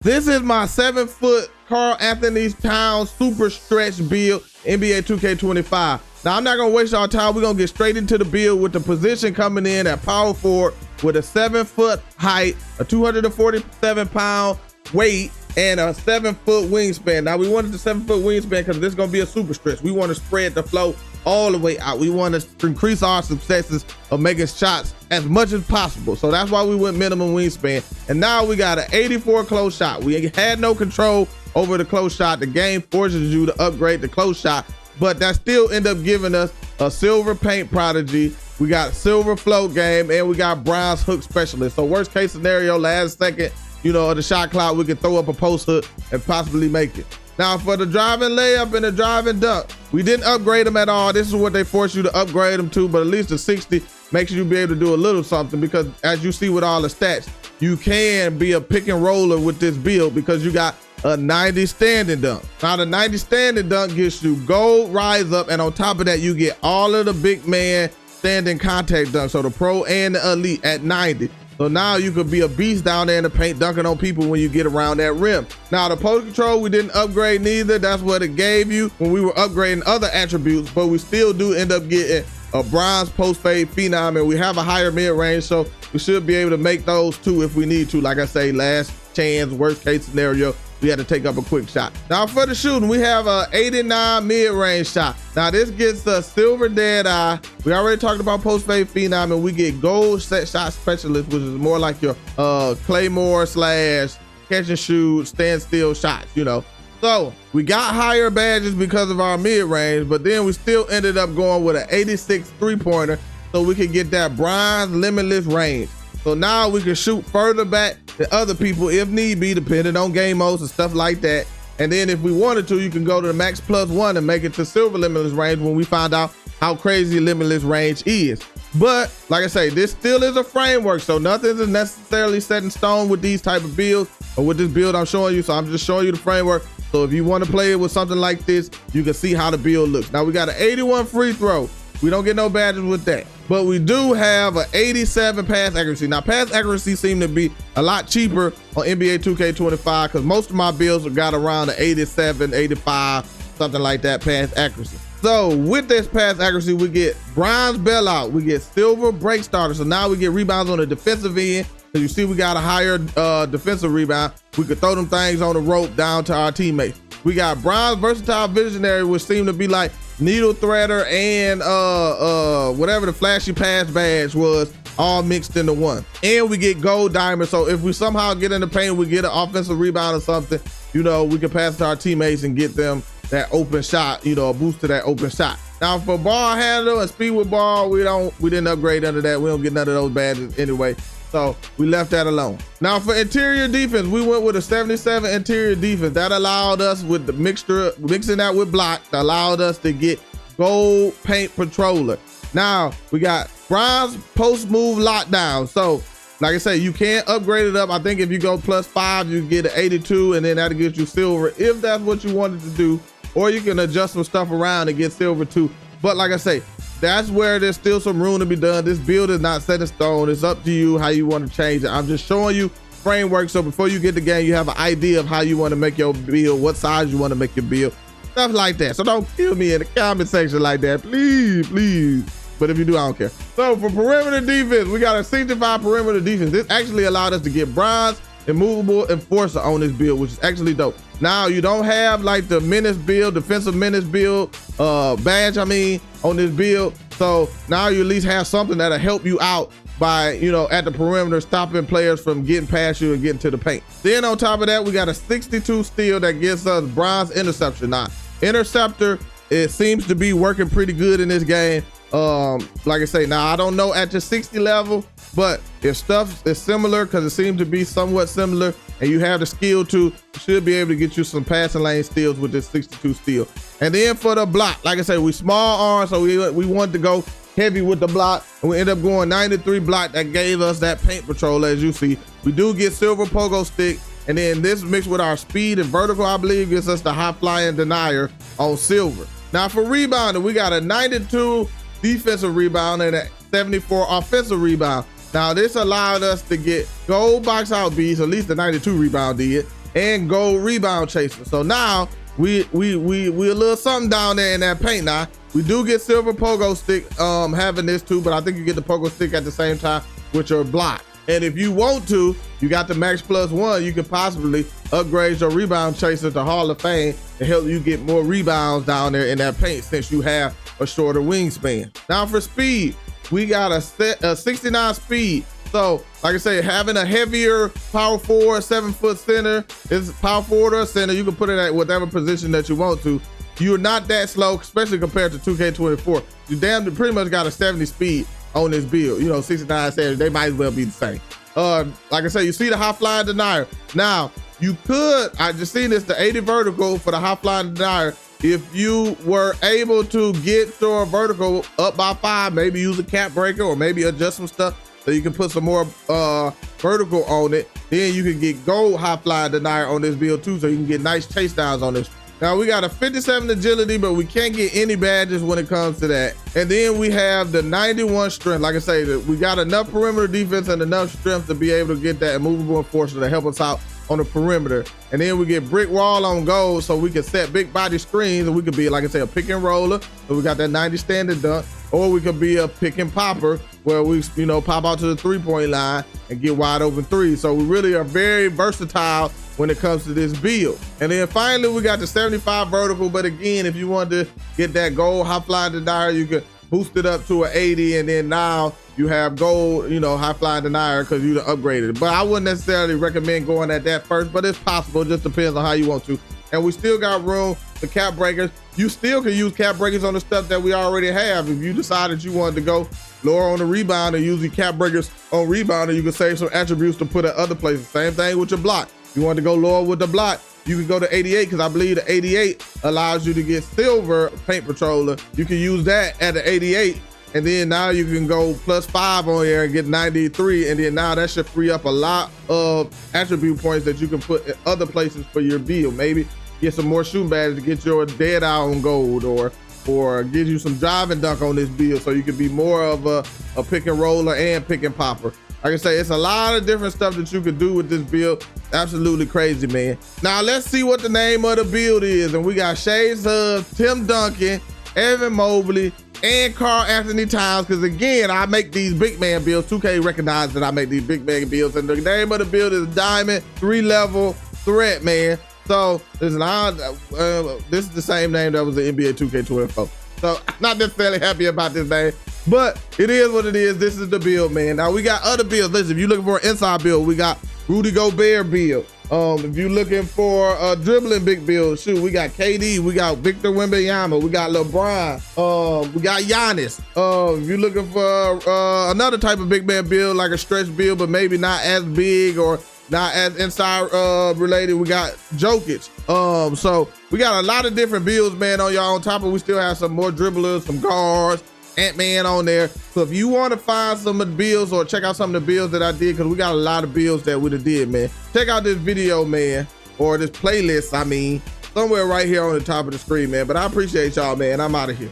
This is my 7-foot Karl-Anthony Towns super stretch build, NBA 2K25. Now, I'm not gonna waste our time. We're gonna get straight into the build with the position coming in at power forward with a 7-foot height, a 247-pound weight, and a 7-foot wingspan. Now, we wanted the 7-foot wingspan because this is gonna be a super stretch. We want to spread the flow all the way out. We want to increase our successes of making shots as much as possible. So that's why we went minimum wingspan. And now we got an 84 close shot. We had no control over the close shot. The game forces you to upgrade the close shot, but that still ended up giving us a silver paint prodigy. We got silver float game, and we got bronze hook specialist. So worst case scenario, last second, of the shot clock, we can throw up a post hook and possibly make it. Now, for the driving layup and the driving dunk, we didn't upgrade them at all. This is what they force you to upgrade them to, but at least the 60 makes you be able to do a little something, because as you see with all the stats, you can be a pick and roller with this build because you got a 90 standing dunk. Now, the 90 standing dunk gives you gold rise up, and on top of that, you get all of the big man standing contact dunks, so the pro and the elite at 90. So now you could be a beast down there in the paint dunking on people when you get around that rim. Now, the post control, we didn't upgrade neither. That's what it gave you when we were upgrading other attributes, but we still do end up getting a bronze post fade phenom, and we have a higher mid range, so we should be able to make those too if we need to. Like I say, last chance, worst case scenario, we had to take up a quick shot. Now, for the shooting, we have a 89 mid-range shot. Now, this gets a silver Deadeye. We already talked about post-fade phenom, and we get gold set shot specialist, which is more like your claymore slash catch and shoot, standstill shots, So we got higher badges because of our mid-range, but then we still ended up going with an 86 three-pointer so we could get that bronze limitless range. So now we can shoot further back than other people if need be, depending on game modes and stuff like that. And then if we wanted to, you can go to the max +1 and make it to silver limitless range when we find out how crazy limitless range is. But like I say, this still is a framework, so nothing is necessarily set in stone with these type of builds or with this build I'm showing you. So I'm just showing you the framework. So if you want to play it with something like this, you can see how the build looks. Now we got an 81 free throw. We don't get no badges with that, but we do have an 87 pass accuracy. Now, pass accuracy seemed to be a lot cheaper on NBA 2K25 because most of my builds have got around the 87, 85, something like that pass accuracy. So with this pass accuracy, we get bronze bailout, we get silver break starter. So now we get rebounds on the defensive end. So you see we got a higher defensive rebound. We could throw them things on the rope down to our teammates. We got bronze versatile visionary, which seemed to be like needle threader and whatever the flashy pass badge was, all mixed into one. And we get gold diamond, so if we somehow get in the paint, we get an offensive rebound or something, we can pass it to our teammates and get them that open shot, a boost to that open shot. Now for ball handle and speed with ball, we didn't upgrade under that. We don't get none of those badges anyway, so we left that alone. Now for interior defense, we went with a 77 interior defense. That allowed us with the mixing that with block, that allowed us to get gold paint patroller. Now we got bronze post move lockdown. So like I say, you can upgrade it up. I think if you go +5, you get an 82, and then that'll get you silver if that's what you wanted to do, or you can adjust some stuff around and get silver too. But like I say, that's where there's still some room to be done. This build is not set in stone. It's up to you how you want to change it. I'm just showing you framework, so before you get the game, you have an idea of how you want to make your build, what size you want to make your build, stuff like that. So don't kill me in the comment section like that, please. But if you do, I don't care. So for perimeter defense, we got a 65 perimeter defense. This actually allowed us to get bronze immovable enforcer on this build, which is actually dope. Now you don't have like the menace build, defensive menace build badge, on this build. So now you at least have something that'll help you out by, at the perimeter, stopping players from getting past you and getting to the paint. Then on top of that, we got a 62 steal that gives us bronze interception. Now, interceptor, it seems to be working pretty good in this game. Like I say, now I don't know at the 60 level, but if stuff is similar, because it seems to be somewhat similar, and you have the skill to, you should be able to get you some passing lane steals with this 62 steal. And then for the block, like I say, we small arms, so we wanted to go heavy with the block, and we end up going 93 block. That gave us that paint patrol. As you see, we do get silver pogo stick, and then this mixed with our speed and vertical, I believe, gives us the high flying denier on silver. Now for rebounding, we got a 92 defensive rebound and a 74 offensive rebound. Now this allowed us to get gold box out beats, at least the 92 rebound did, and gold rebound chaser. So now we a little something down there in that paint. Now we do get silver pogo stick having this too, but I think you get the pogo stick at the same time with your block. And if you want to, you got the max +1, you could possibly upgrade your rebound chaser to Hall of Fame to help you get more rebounds down there in that paint since you have a shorter wingspan. Now for speed, we got a 69 speed. So like I say, having a heavier power forward, 7-foot center, is power forward or center, you can put it at whatever position that you want to. You're not that slow, especially compared to 2K24. You pretty much got a 70 speed on this build. You know, 69, 70, they might as well be the same. Like I said, you see the high flying denier. Now, you could, I just seen this, the 80 vertical for the high flying denier. If you were able to get your vertical up by 5, maybe use a cap breaker or maybe adjust some stuff so you can put some more vertical on it, then you can get gold high flying denier on this build too, so you can get nice chase downs on this. Now we got a 57 agility, but we can't get any badges when it comes to that. And then we have the 91 strength. Like I say, we got enough perimeter defense and enough strength to be able to get that immovable enforcer to help us out on the perimeter. And then we get brick wall on gold, so we can set big body screens, and we could be, like I say, a pick and roller. So we got that 90 standard dunk, or we could be a pick and popper where we, you know, pop out to the 3-point line and get wide open threes. So we really are very versatile when it comes to this build. And then finally, we got the 75 vertical. But again, if you want to get that gold high flying denier, you could boost it up to an 80, and then now you have gold, you know, high flying denier because you upgraded it. But I wouldn't necessarily recommend going at that first, but it's possible. It just depends on how you want to. And we still got room for cap breakers. You still can use cap breakers on the stuff that we already have. If you decided you wanted to go lower on the rebound and use the cap breakers on rebound, and you can save some attributes to put at other places. Same thing with your block. If you want to go lower with the block, you can go to 88, because I believe the 88 allows you to get silver paint patroller. You can use that at the 88, and then now you can go +5 on here and get 93, and then now that should free up a lot of attribute points that you can put at other places for your build. Maybe get some more shooting badges to get your Deadeye on gold, or give you some driving dunk on this build so you can be more of a pick and roller and pick and popper. Like I say, it's a lot of different stuff that you could do with this build. Absolutely crazy, man. Now let's see what the name of the build is. And we got Shades of Tim Duncan, Evan Mobley, and Karl-Anthony Towns. Because again, I make these big man builds. 2K recognized that I make these big man builds. And the name of the build is Diamond 3-level Threat, man. So listen, this is the same name that was the NBA 2K24. So I'm not necessarily happy about this name, but it is what it is. This is the build, man. Now we got other builds. Listen, if you're looking for an inside build, we got Rudy Gobert build. If you're looking for a dribbling big build, shoot, we got KD, we got Victor Wembanyama, we got LeBron, we got Giannis. If you're looking for another type of big man build, like a stretch build, but maybe not as big or not as inside related, we got Jokic. So we got a lot of different builds, man, on y'all. On top of, we still have some more dribblers, some guards, Ant-Man on there. So if you want to find some of the builds or check out some of the builds that I did, because we got a lot of builds that we did, man, check out this video, man, or this playlist, I mean, somewhere right here on the top of the screen, man. But I appreciate y'all, man. I'm out of here.